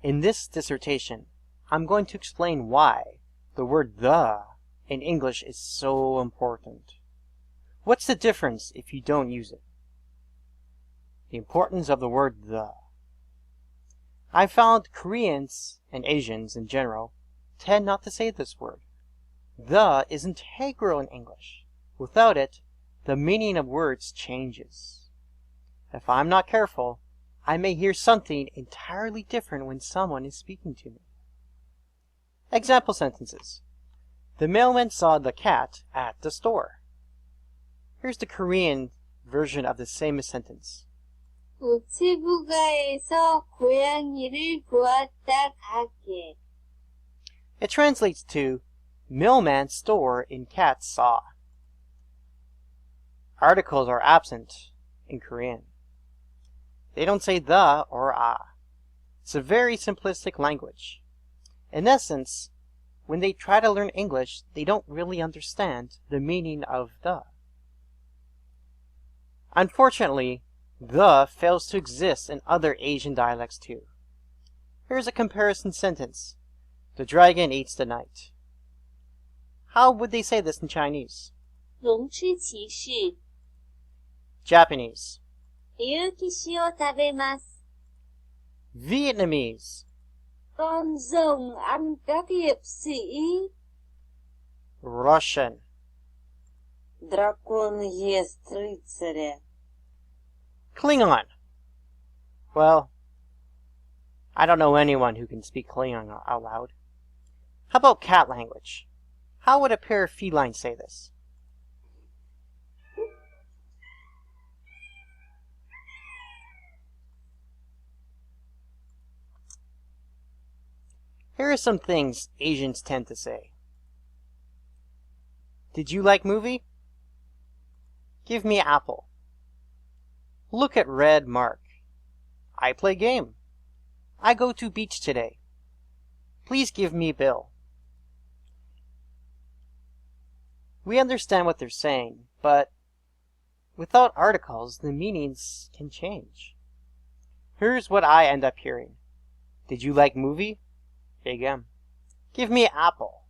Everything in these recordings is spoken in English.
In this dissertation, I'm going to explain why the word the in English is so important. What's the difference if you don't use it? The importance of the word the. I found Koreans and Asians in general tend not to say this word. The is integral in English. Without it, the meaning of words changes. If I'm not careful, I may hear something entirely different when someone is speaking to me. Example sentences. The mailman saw the cat at the store. Here's the Korean version of the same sentence. 우체부가에서 고양이를 보았다 가게. It translates to mailman store in cat saw. Articles are absent in Korean. They don't say the or ah. It's a very simplistic language. In essence, when they try to learn English, they don't really understand the meaning of the. Unfortunately, the fails to exist in other Asian dialects too. Here's a comparison sentence. The dragon eats the knight. How would they say this in Chinese? 龙吃其事. Japanese. 竜騎士を食べます. Vietnamese. Con rồng ăn các hiệp sĩ. Russian. Дракон ест рыцаря. Klingon. Well, I don't know anyone who can speak Klingon out loud. How about cat language? How would a pair of felines say this? Here are some things Asians tend to say. Did you like movie? Give me apple. Look at red mark. I play game. I go to beach today. Please give me bill. We understand what they're saying, but without articles, the meanings can change. Here's what I end up hearing. Did you like movie? Big M. Give me apple.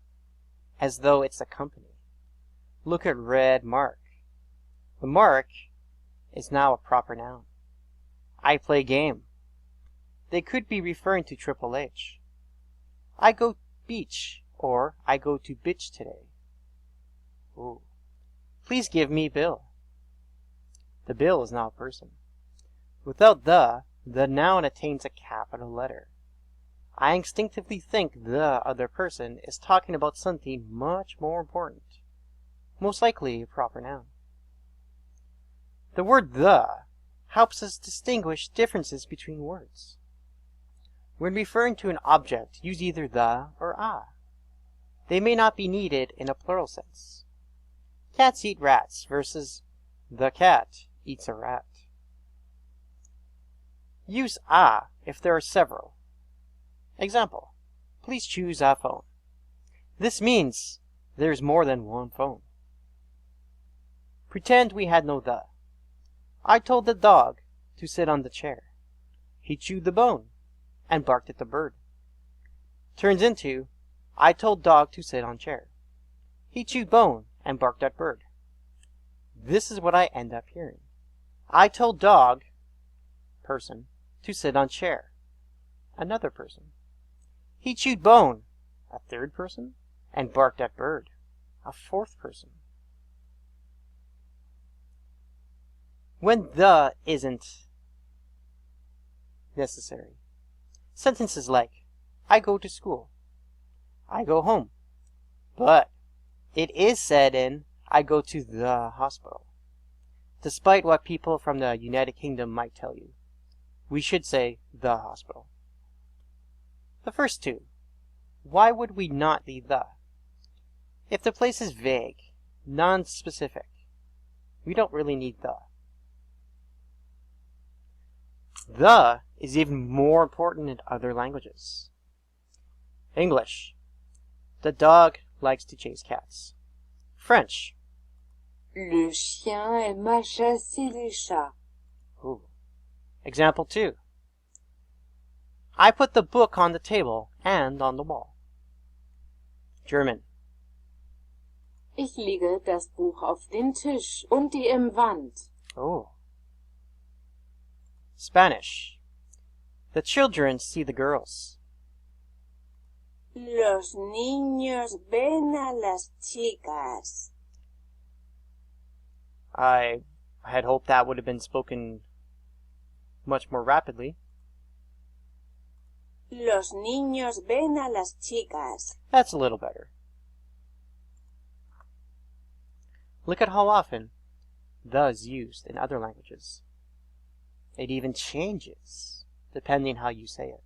As though it's a company. Look at red mark. The mark is now a proper noun. I play game. They could be referring to Triple H. I go beach, or I go to bitch today. Ooh. Please give me bill. The bill is now a person. Without the noun attains a capital letter. I instinctively think the other person is talking about something much more important. Most likely a proper noun. The word the helps us distinguish differences between words. When referring to an object, use either the or a. They may not be needed in a plural sense. Cats eat rats versus the cat eats a rat. Use a if there are several. Example, please choose a phone. This means there's more than one phone. Pretend we had no the. I told the dog to sit on the chair. He chewed the bone and barked at the bird. Turns into, I told dog to sit on chair. He chewed bone and barked at bird. This is what I end up hearing. I told dog, person, to sit on chair. Another person. He chewed bone, a third person, and barked at bird, a fourth person. When the isn't necessary. Sentences like, I go to school. I go home. But it is said in, I go to the hospital. Despite what people from the United Kingdom might tell you, we should say the hospital. The first two. Why would we not leave the? If the place is vague, non-specific, we don't really need the. The is even more important in other languages. English. The dog likes to chase cats. French. Le chien aime chasser les chats. Ooh. Example 2. I put the book on the table and on the wall. German. Ich lege das Buch auf den Tisch und die im Wand. Oh. Spanish. The children see the girls. Los niños ven a las chicas. I had hoped that would have been spoken much more rapidly. Los niños ven a las chicas. That's a little better. Look at how often the is used in other languages. It even changes depending how you say it.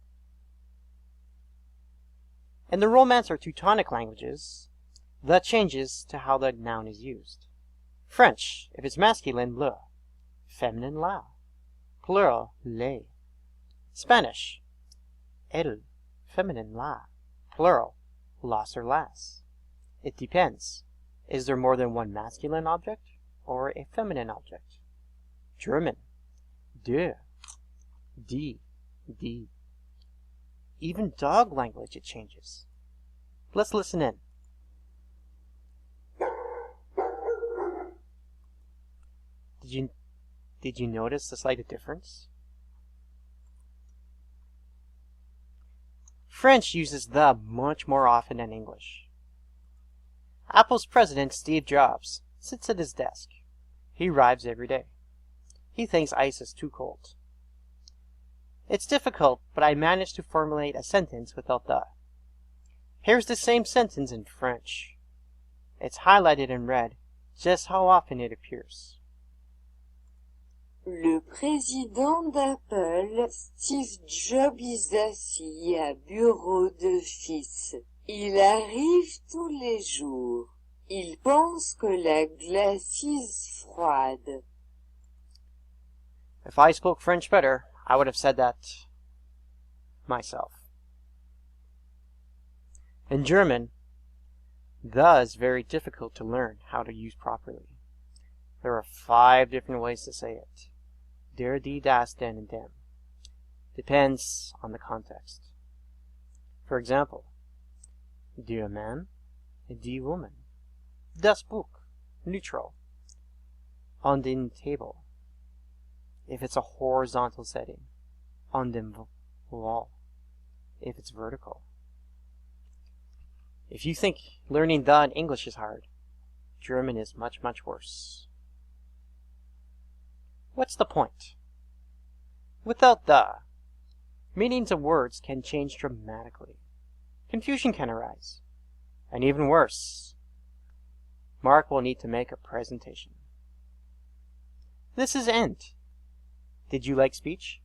In the Romance or Teutonic languages, the changes to how the noun is used. French, if it's masculine, le. Feminine, la. Plural, les. Spanish, el. Feminine, la. Plural, las or las. It depends. Is there more than one masculine object or a feminine object? German, de. Die, die. Even dog language, it changes. Let's listen in. Did you notice the slight difference? French uses the much more often than English. Apple's president, Steve Jobs, sits at his desk. He arrives every day. He thinks ice is too cold. It's difficult, but I managed to formulate a sentence without the. Here's the same sentence in French. It's highlighted in red, just how often it appears. Le président d'Apple, Steve Jobs, est assis à bureau d'office. Il arrive tous les jours. Il pense que la glace est froide. If I spoke French better, I would have said that myself. In German, the is very difficult to learn how to use properly. There are 5 different ways to say it. Der, die, das, den, and dem. Depends on the context. For example, der Mann, die Woman. Das Buch, neutral. On den Table, if it's a horizontal setting. On dem Wall, if it's vertical. If you think learning the in English is hard, German is much, much worse. What's the point? Without the, meanings of words can change dramatically. Confusion can arise. And even worse, Mark will need to make a presentation. This is End. Did you like speech?